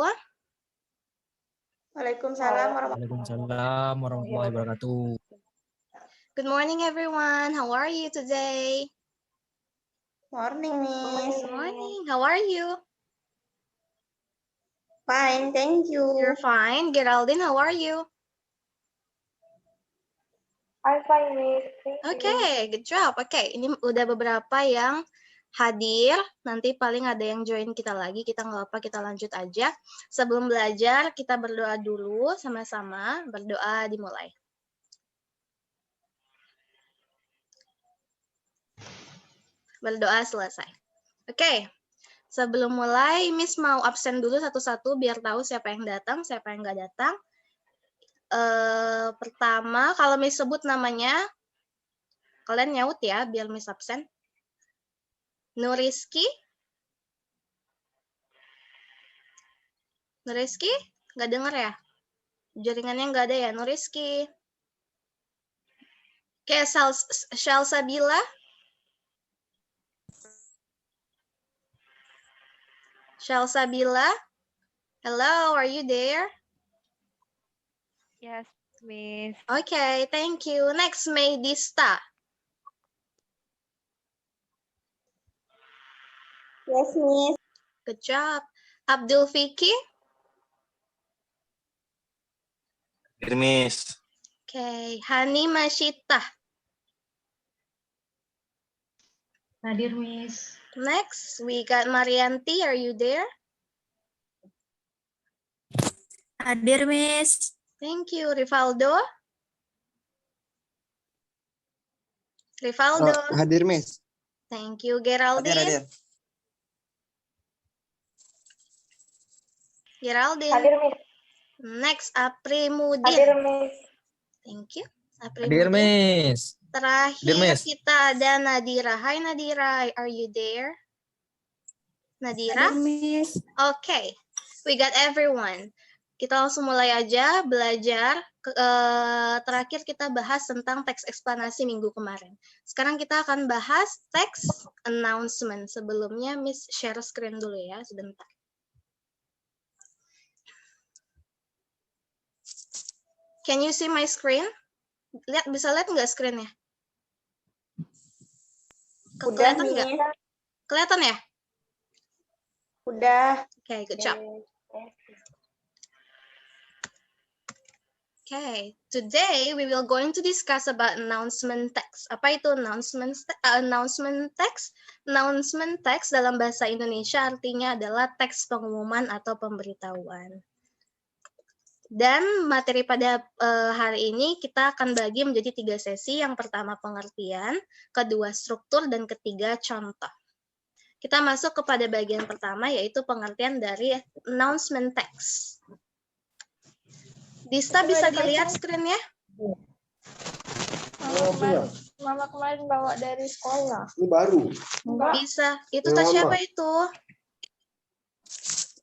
everyone. Waalaikumsalam Waalaikumsalam warahmatullahi wabarakatuh. Good morning, everyone. How are you today? Morning, Miss. Good morning. How are you? Fine, thank you. You're fine. Geraldine, how are you? I'm fine, Miss. Thank you. Okay, good job. Okay, ini udah beberapa yang hadir. Nanti paling ada yang join kita lagi. Kita nggak apa, kita lanjut aja. Sebelum belajar, kita berdoa dulu sama-sama. Berdoa dimulai. Berdoa selesai. Oke, sebelum mulai, Miss mau absen dulu satu-satu biar tahu siapa yang datang, siapa yang nggak datang. Pertama, kalau Miss sebut namanya, kalian nyaut ya, biar Miss absen. Nuriski? Nuriski? Nggak dengar ya? Jaringannya nggak ada ya, Nuriski? Oke, Shalsabila? Shalsabila? Hello, are you there? Yes, Miss. Okay, thank you. Next, Maydista. Yes, Miss. Good job. Abdul Fiki? Hadir, Miss. Okay. Hani Mashita. Hadir, Miss. Next, we got Marianti. Are you there? Hadir, Miss. Thank you. Rivaldo? Rivaldo. Hadir, Miss. Thank you. Geraldine? Geraldine. Hadir, Miss. Next, Aprimudin. Hadir, Miss. Thank you. Hadir, Aprimudin. Miss. Terakhir Miss. kita ada Nadira. Hi Nadira, are you there? Nadira? Hadir, Miss. Okay, we got everyone. Kita langsung mulai aja belajar. Terakhir kita bahas tentang teks eksplanasi minggu kemarin. Sekarang kita akan bahas teks announcement. Sebelumnya Miss share screen dulu ya, sebentar. Can you see my screen? Bisa lihat nggak screen-nya? Udah, Kelihatan nggak? Miss. Kelihatan ya? Udah. Okay, good job. Okay, today we will going to discuss about announcement text. Apa itu announcement text? Announcement text dalam bahasa Indonesia artinya adalah teks pengumuman atau pemberitahuan. Dan materi pada hari ini kita akan bagi menjadi 3 sesi. Yang pertama pengertian, kedua struktur, dan ketiga contoh. Kita masuk kepada bagian pertama yaitu pengertian dari announcement text. Dista bisa dilihat screen-nya? Mama kemarin bawa dari sekolah. Ini baru. Enggak. Bisa. Itu Yang tas lama. siapa itu?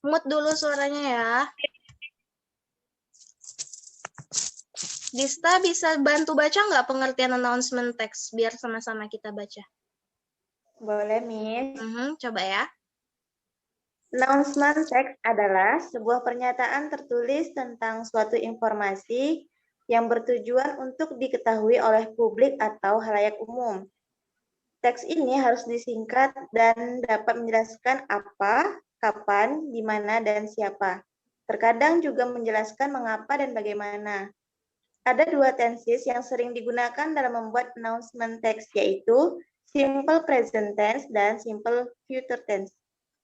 Mute dulu suaranya ya. Dista bisa bantu baca nggak pengertian announcement text biar sama-sama kita baca? Boleh, Miss. Coba ya. Announcement text adalah sebuah pernyataan tertulis tentang suatu informasi yang bertujuan untuk diketahui oleh publik atau halayak umum. Teks ini harus disingkat dan dapat menjelaskan apa, kapan, di mana, dan siapa. Terkadang juga menjelaskan mengapa dan bagaimana. Ada 2 tenses yang sering digunakan dalam membuat announcement text, yaitu simple present tense dan simple future tense.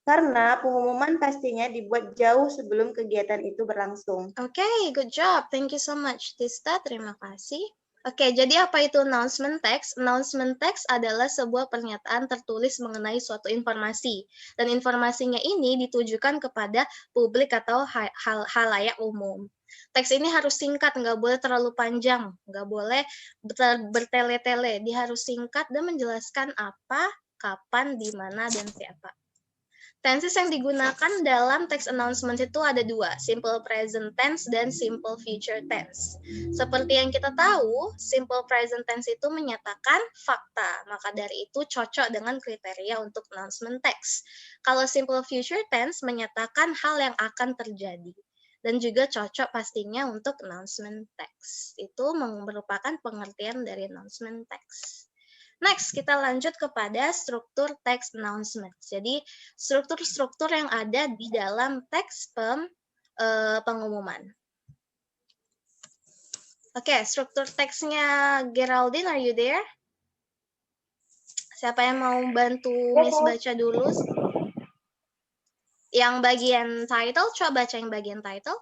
Karena pengumuman pastinya dibuat jauh sebelum kegiatan itu berlangsung. Okay, good job. Thank you so much, Dista. Terima kasih. Oke, jadi apa itu announcement text? Announcement text adalah sebuah pernyataan tertulis mengenai suatu informasi. Dan informasinya ini ditujukan kepada publik atau halayak umum. Teks ini harus singkat, nggak boleh terlalu panjang, nggak boleh bertele-tele. Dia harus singkat dan menjelaskan apa, kapan, di mana, dan siapa. Tenses yang digunakan dalam text announcement itu ada dua, simple present tense dan simple future tense. Seperti yang kita tahu, simple present tense itu menyatakan fakta, maka dari itu cocok dengan kriteria untuk announcement text. Kalau simple future tense menyatakan hal yang akan terjadi, dan juga cocok pastinya untuk announcement text. Itu merupakan pengertian dari announcement text. Next, kita lanjut kepada struktur text announcement. Jadi, struktur-struktur yang ada di dalam teks pengumuman. Oke, struktur teksnya Geraldine, are you there? Siapa yang mau bantu Miss baca dulu? Yang bagian title, coba baca yang bagian title.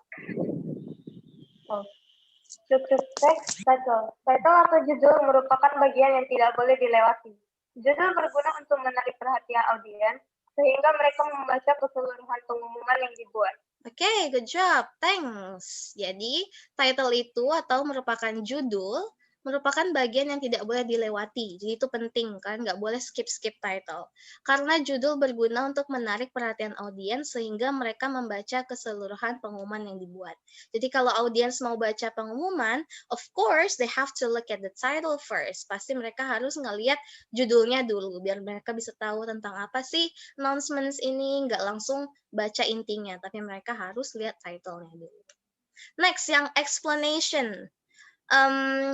Struktur teks title. Title atau judul merupakan bagian yang tidak boleh dilewati. Judul berguna untuk menarik perhatian audiens, sehingga mereka membaca keseluruhan pengumuman yang dibuat. Oke, good job. Thanks. Jadi, title itu atau merupakan judul, merupakan bagian yang tidak boleh dilewati. Jadi itu penting kan, nggak boleh skip-skip title. Karena judul berguna untuk menarik perhatian audiens sehingga mereka membaca keseluruhan pengumuman yang dibuat. Jadi kalau audiens mau baca pengumuman, of course they have to look at the title first. Pasti mereka harus ngelihat judulnya dulu, biar mereka bisa tahu tentang apa sih announcements ini, nggak langsung baca intinya, tapi mereka harus lihat title-nya dulu. Next, yang explanation.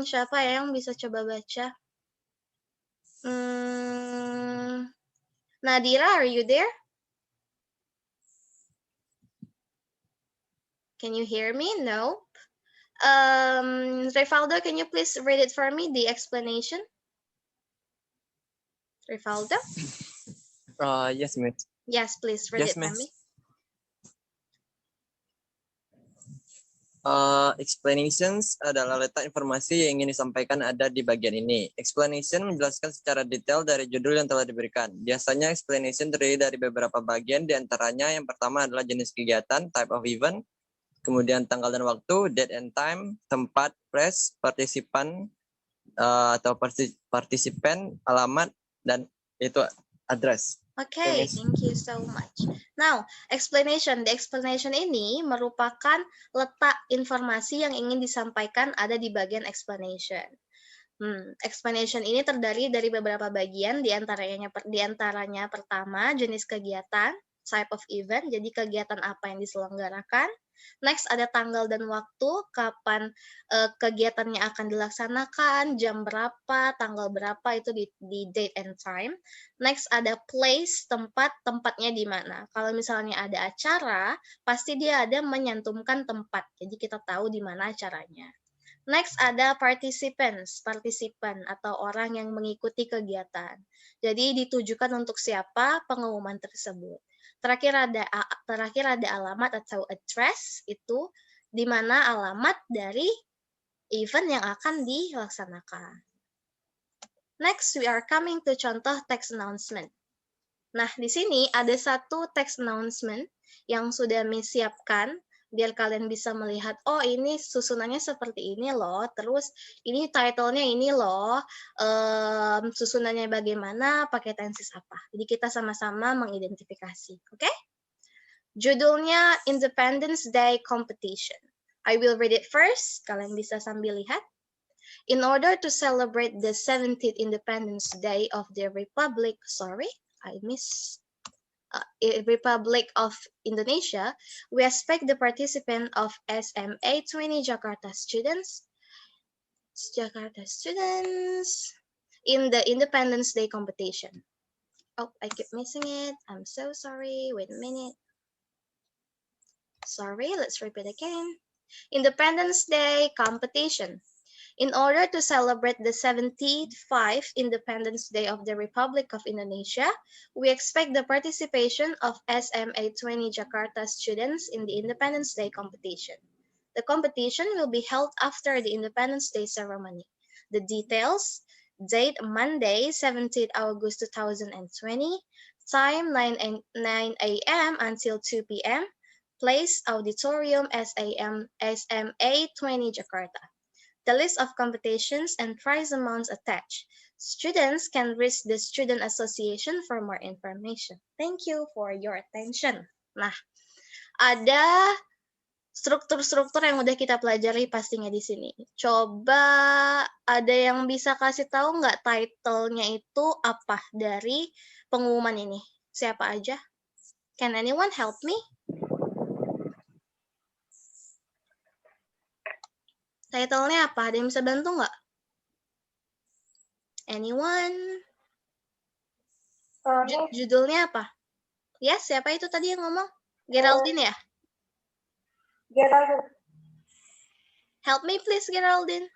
Siapa yang bisa coba baca? Nadira, are you there? Can you hear me? No. Rivaldo, can you please read it for me, the explanation? Rivaldo? Yes, Miss. Yes, please read Yes, it for Miss. me. Explanations adalah letak informasi yang ingin disampaikan ada di bagian ini. Explanation menjelaskan secara detail dari judul yang telah diberikan. Biasanya explanation terdiri dari beberapa bagian, diantaranya yang pertama adalah jenis kegiatan, type of event, kemudian tanggal dan waktu, date and time, tempat, place, partisipan atau partisipan, alamat, dan itu address. Okay, thank you so much. Now, explanation. The explanation ini merupakan letak informasi yang ingin disampaikan ada di bagian explanation. Explanation ini terdiri dari beberapa bagian, diantaranya pertama, jenis kegiatan, type of event, jadi kegiatan apa yang diselenggarakan. Next, ada tanggal dan waktu, kapan kegiatannya akan dilaksanakan, jam berapa, tanggal berapa, itu di date and time. Next, ada place, tempatnya di mana. Kalau misalnya ada acara, pasti dia ada menyantumkan tempat, jadi kita tahu di mana acaranya. Next, ada partisipan atau orang yang mengikuti kegiatan. Jadi ditujukan untuk siapa pengumuman tersebut. Terakhir ada alamat atau address, itu di mana alamat dari event yang akan dilaksanakan. Next, we are coming to contoh text announcement. Nah, di sini ada satu text announcement yang sudah Miss siapkan, biar kalian bisa melihat, oh ini susunannya seperti ini loh, terus ini title-nya ini loh, susunannya bagaimana, pakai tenses apa. Jadi kita sama-sama mengidentifikasi, oke? Judulnya Independence Day Competition. I will read it first, kalian bisa sambil lihat. In order to celebrate the 17th Independence Day of the Republic of Indonesia, we expect the participant of SMA 20 Jakarta students in the Independence Day competition. Oh, I keep missing it. I'm so sorry. Wait a minute. Sorry, let's repeat again. Independence Day competition. In order to celebrate the 75th Independence Day of the Republic of Indonesia, we expect the participation of SMA 20 Jakarta students in the Independence Day competition. The competition will be held after the Independence Day ceremony. The details: date Monday, 17 August 2020, time 9 a.m. until 2 p.m., place Auditorium SMA 20 Jakarta. The list of competitions and prize amounts attached. Students can reach the Student Association for more information. Thank you for your attention. Nah, ada struktur-struktur yang udah kita pelajari pastinya di sini. Coba ada yang bisa kasih tahu nggak title-nya itu apa dari pengumuman ini? Siapa aja? Can anyone help me? Title-nya apa? Ada yang bisa bantu nggak? Anyone? Judulnya apa? Ya, siapa itu tadi yang ngomong? Geraldine ya? Geraldine. Help me please, Geraldine.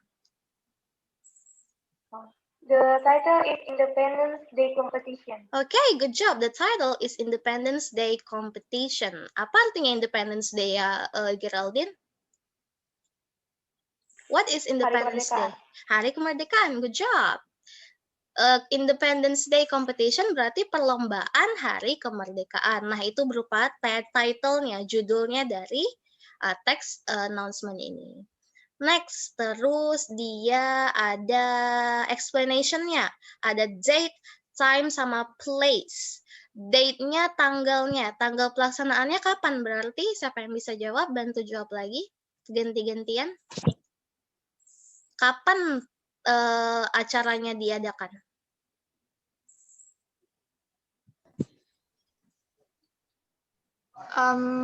The title is Independence Day Competition. Okay, good job. The title is Independence Day Competition. Apa artinya Independence Day ya, Geraldine? What is Independence Day? Hari Kemerdekaan. Good job. Independence Day Competition berarti perlombaan Hari Kemerdekaan. Nah, itu berupa title-nya, judulnya dari teks announcement ini. Next, terus dia ada explanation-nya. Ada date, time, sama place. Date-nya, tanggalnya. Tanggal pelaksanaannya kapan? Berarti siapa yang bisa jawab? Bantu jawab lagi. Ganti-gantian. Kapan acaranya diadakan?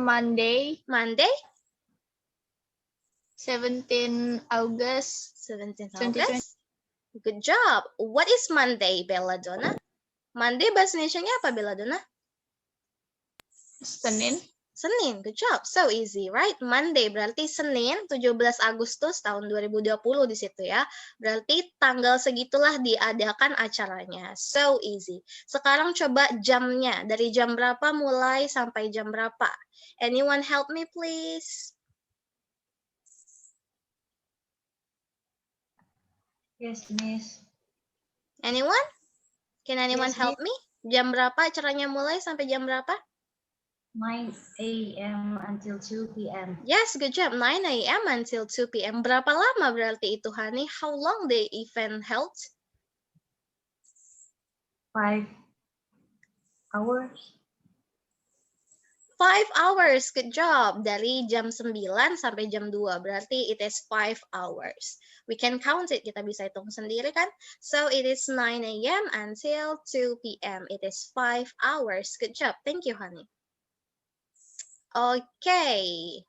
Monday, Monday? 17 August. 17th 2020. August? Good job. What is Monday, Belladonna? Monday bahasa Indonesia-nya apa, Belladonna? Senin. Senin, good job. So easy, right? Monday berarti Senin, 17 Agustus tahun 2020 di situ ya. Berarti tanggal segitulah diadakan acaranya. So easy. Sekarang coba jamnya. Dari jam berapa mulai sampai jam berapa? Anyone help me, please? Yes, Miss. Anyone? Can anyone Yes, help me? Jam berapa acaranya mulai sampai jam berapa? 9 a.m. until 2 p.m. Yes, good job. 9 a.m. until 2 p.m. Berapa lama berarti itu, Hani? How long the event held? 5 hours. 5 hours. Good job. Dari jam 9 sampai jam 2. Berarti it is 5 hours. We can count it. Kita bisa hitung sendiri kan? So it is 9 a.m. until 2 p.m. It is 5 hours. Good job. Thank you, Hani. Oke,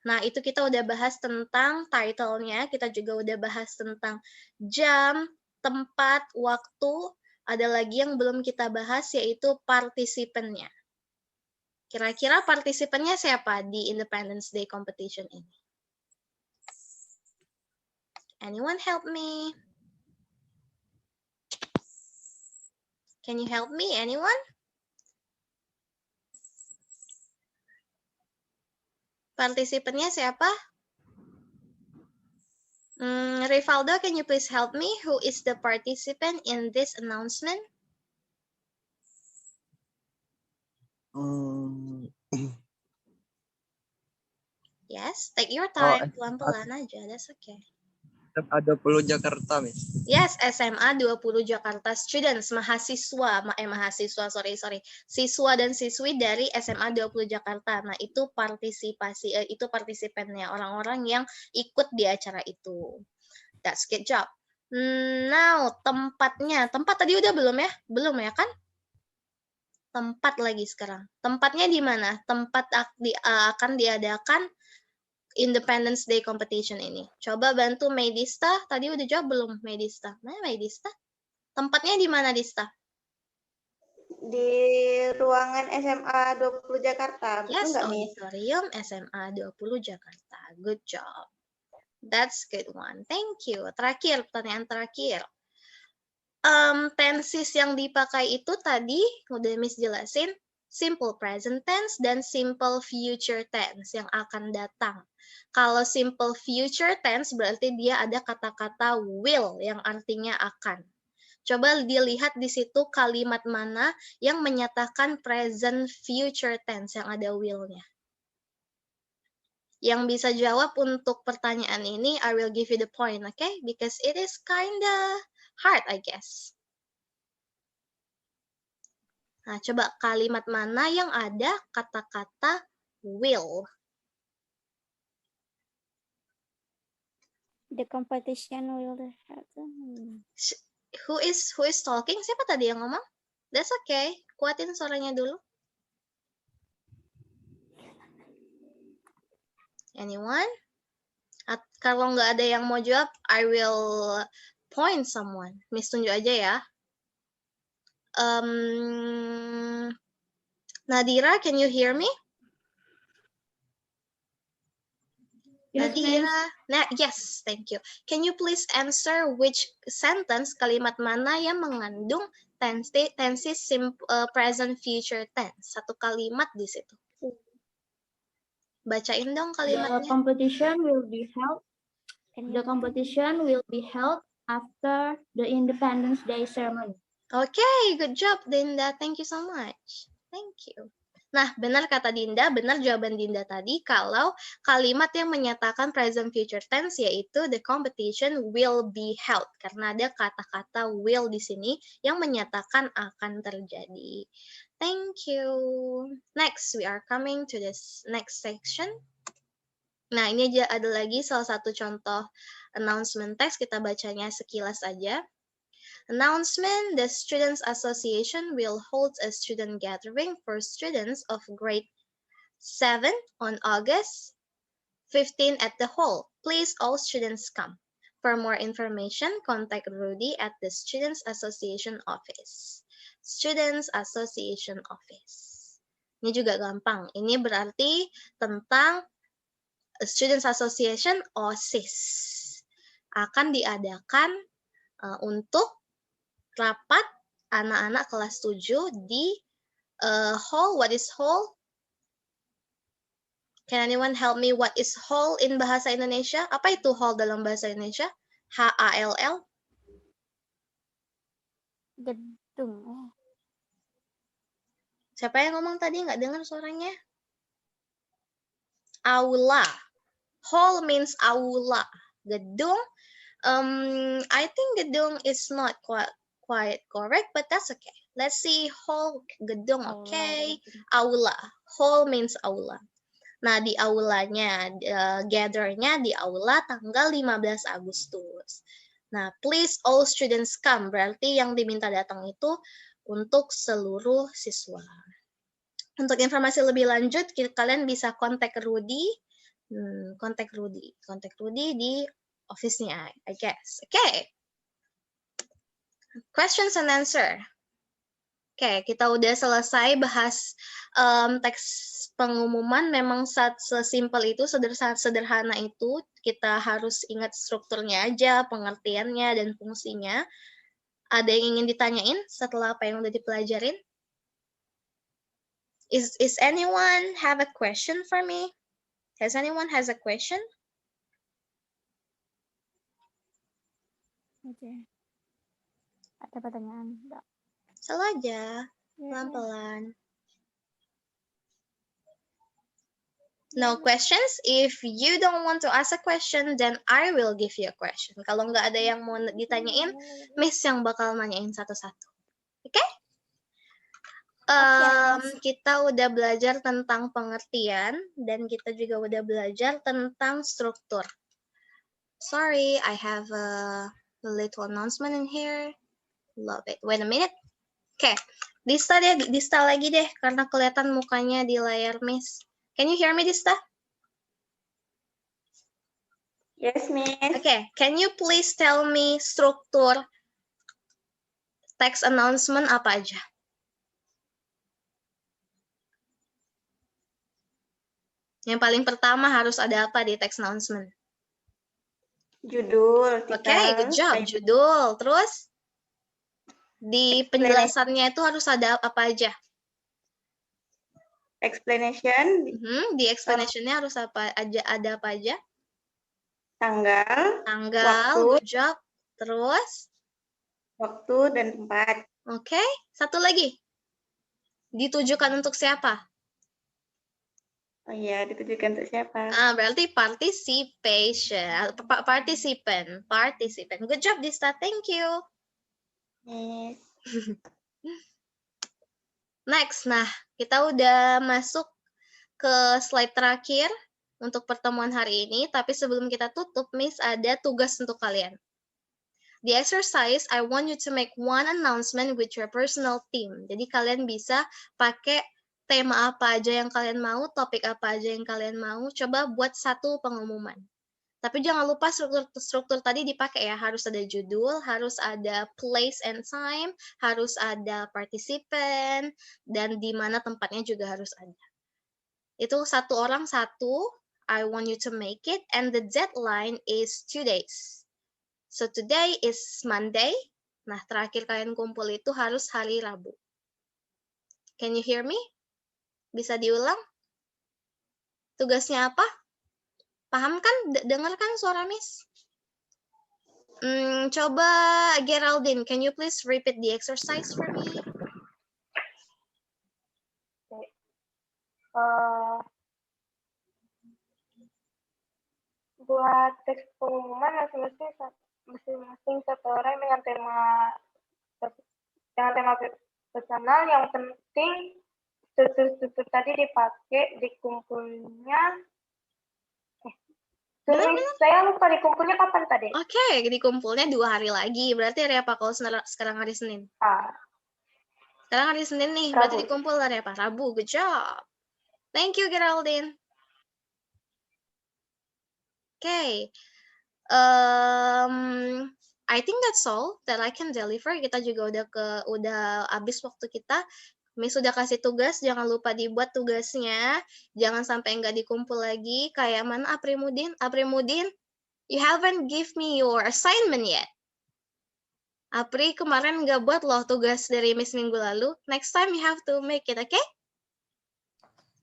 nah itu kita udah bahas tentang title-nya, kita juga udah bahas tentang jam, tempat, waktu, ada lagi yang belum kita bahas yaitu partisipannya. Kira-kira partisipannya siapa di Independence Day Competition ini? Anyone help me? Can you help me, anyone? Partisipannya siapa? Rivaldo, can you please help me? Who is the participant in this announcement? Yes, take your time. Pelan-pelan aja, that's okay. SMA 20 Jakarta, Miss. Yes, SMA 20 Jakarta students, mahasiswa, siswa dan siswi dari SMA 20 Jakarta. Nah, itu itu partisipannya, orang-orang yang ikut di acara itu. That's good job. Now, tempatnya. Tempat tadi udah belum ya? Belum ya kan? Tempat lagi sekarang. Tempatnya di mana? Tempat akan diadakan Independence Day Competition ini. Coba bantu Medista. Tadi udah jawab belum, Medista? Mana Medista? Tempatnya di mana, Dista? Di ruangan SMA 20 Jakarta. Betul Yes, nggak, Miss? auditorium SMA 20 Jakarta. Good job. That's good one. Thank you. Terakhir, pertanyaan terakhir. Tenses yang dipakai itu tadi udah Miss jelasin. Simple present tense dan simple future tense yang akan datang. Kalau simple future tense berarti dia ada kata-kata will yang artinya akan. Coba dilihat di situ kalimat mana yang menyatakan present future tense yang ada will-nya. Yang bisa jawab untuk pertanyaan ini, I will give you the point, okay? Because it is kinda hard, I guess. Nah, coba kalimat mana yang ada kata-kata will? The competition will happen. Who is talking? Siapa tadi yang ngomong? That's okay. Kuatin suaranya dulu. Anyone? Kalau nggak ada yang mau jawab, I will point someone. Miss tunjuk aja ya. Nadira, can you hear me? Yes, Nadira, yes, thank you. Can you please answer which sentence, kalimat mana yang mengandung tenses present future tense? Satu kalimat di situ. Bacain dong The kalimatnya. competition will be held. The competition will be held after the Independence Day ceremony. Okay, good job, Dinda. Thank you so much. Thank you. Nah, benar kata Dinda, benar jawaban Dinda tadi kalau kalimat yang menyatakan present future tense yaitu the competition will be held. Karena ada kata-kata will di sini yang menyatakan akan terjadi. Thank you. Next, we are coming to this next section. Nah, ini ada lagi salah satu contoh announcement text, kita bacanya sekilas aja. Announcement, the Students Association will hold a student gathering for students of grade 7 on August 15 at the hall. Please all students come. For more information, contact Rudy at the Students Association office. Students Association office. Ini juga gampang. Ini berarti tentang Students Association OSIS. Akan diadakan untuk rapat anak-anak kelas 7 di hall. What is hall? Can anyone help me? What is hall in bahasa Indonesia? Apa itu hall dalam bahasa Indonesia? H-A-L-L? Gedung. Siapa yang ngomong tadi? Nggak dengar suaranya. Aula. Hall means aula. Gedung. I think gedung is not quite correct, but that's okay. Let's see, hall, gedung, okay. Aula, hall means aula. Nah, di aulanya, gathernya di aula tanggal 15 Agustus. Nah, please all students come, berarti yang diminta datang itu untuk seluruh siswa. Untuk informasi lebih lanjut, kalian bisa kontak Rudy, kontak Rudy di office-nya, I guess. Okay. Questions and answer. Oke, kita udah selesai bahas teks pengumuman. Memang sesimpel itu, sederhana itu. Kita harus ingat strukturnya aja, pengertiannya, dan fungsinya. Ada yang ingin ditanyain setelah apa yang udah dipelajarin? Is anyone have a question for me? Has anyone has a question? Oke. Ada pertanyaan? Enggak. Salah aja, pelan-pelan. No questions? If you don't want to ask a question, then I will give you a question. Kalau nggak ada yang mau ditanyain, Miss yang bakal nanyain satu-satu. Oke? Kita udah belajar tentang pengertian, dan kita juga udah belajar tentang struktur. Sorry, I have a little announcement in here. Love it. Wait a minute. Oke, Dista lagi deh, karena kelihatan mukanya di layar Miss. Can you hear me, Dista? Yes, Miss. Okay, can you please tell me struktur text announcement apa aja? Yang paling pertama harus ada apa di text announcement? Judul. Oke, good job. Judul. Terus? Di penjelasannya itu harus ada apa aja? Explanation. Di explanation-nya harus apa aja? Ada apa aja? Tanggal. Tanggal, waktu, good job. Terus? Waktu dan tempat. Oke, satu lagi. Ditujukan untuk siapa? Oh iya, ditujukan untuk siapa? Berarti participation. Participant. Good job, Dista. Thank you. Miss. Next, nah kita udah masuk ke slide terakhir untuk pertemuan hari ini, tapi sebelum kita tutup, Miss ada tugas untuk kalian. The exercise, I want you to make one announcement with your personal theme. Jadi kalian bisa pakai tema apa aja yang kalian mau, topik apa aja yang kalian mau, coba buat satu pengumuman. Tapi jangan lupa struktur tadi dipakai ya, harus ada judul, harus ada place and time, harus ada participant, dan di mana tempatnya juga harus ada. Itu satu orang satu, I want you to make it, and the deadline is 2 days. So today is Monday. Nah, terakhir kalian kumpul itu harus hari Rabu. Can you hear me? Bisa diulang? Tugasnya apa? Paham kan? Dengar kan suara Miss? Coba Geraldine, can you please repeat the exercise for me? Buat teks pengumuman masing-masing satu orang dengan tema personal. Yang penting struktur tadi dipakai dikumpulnya. Saya lupa dikumpulnya kapan tadi. Oke, dikumpulnya 2 hari lagi. Berarti hari apa kalau sekarang hari Senin? Sekarang hari Senin nih, berarti Rabu. dikumpul hari apa? Rabu, good job. Thank you, Geraldine. Okay. I think that's all that I can deliver. Kita juga udah habis waktu kita. Miss sudah kasih tugas, jangan lupa dibuat tugasnya. Jangan sampai nggak dikumpul lagi. Kayak mana Aprimudin? Aprimudin, you haven't give me your assignment yet. Apri kemarin nggak buat loh tugas dari Miss minggu lalu. Next time you have to make it, okay?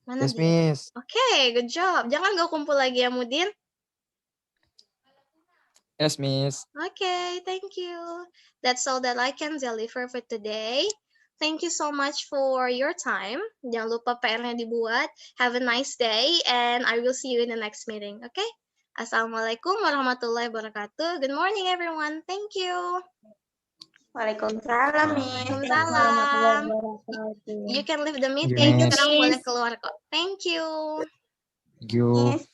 Mana Yes, dia? Miss. Okay, good job. Jangan nggak kumpul lagi ya, Mudin. Yes, Miss. Okay, thank you. That's all that I can deliver for today. Thank you so much for your time. Jangan lupa PR-nya dibuat. Have a nice day, and I will see you in the next meeting. Okay? Assalamualaikum warahmatullahi wabarakatuh. Good morning, everyone. Thank you. Waalaikumsalam, Miss. Waalaikumsalam. You can leave the meeting. Miss. Sekarang boleh keluar kok. Thank you. Thank you. Miss.